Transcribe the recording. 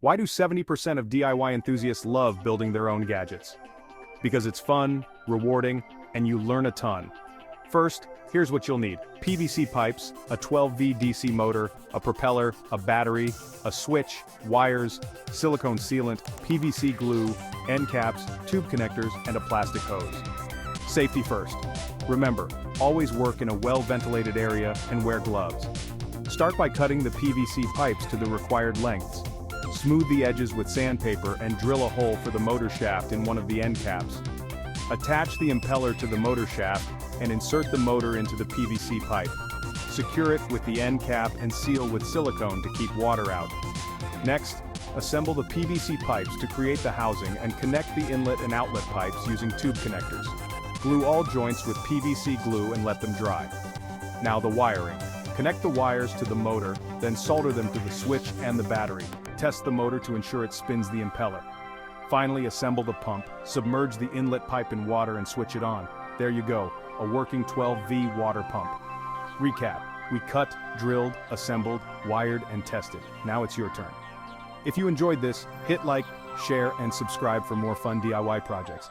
Why do 70% of DIY enthusiasts love building their own gadgets? Because it's fun, rewarding, and you learn a ton. First, here's what you'll need. PVC pipes, a 12V DC motor, a propeller, a battery, a switch, wires, silicone sealant, PVC glue, end caps, tube connectors, and a plastic hose. Safety first. Remember, always work in a well-ventilated area and wear gloves. Start by cutting the PVC pipes to the required lengths. Smooth the edges with sandpaper and drill a hole for the motor shaft in one of the end caps. Attach the impeller to the motor shaft and insert the motor into the PVC pipe. Secure it with the end cap and seal with silicone to keep water out. Next, assemble the PVC pipes to create the housing and connect the inlet and outlet pipes using tube connectors. Glue all joints with PVC glue and let them dry. Now the wiring. Connect the wires to the motor, then solder them to the switch and the battery. Test the motor to ensure it spins the impeller. Finally, assemble the pump, submerge the inlet pipe in water and switch it on. There you go, a working 12V water pump. Recap: we cut, drilled, assembled, wired, and tested. Now it's your turn. If you enjoyed this, hit like, share, and subscribe for more fun DIY projects.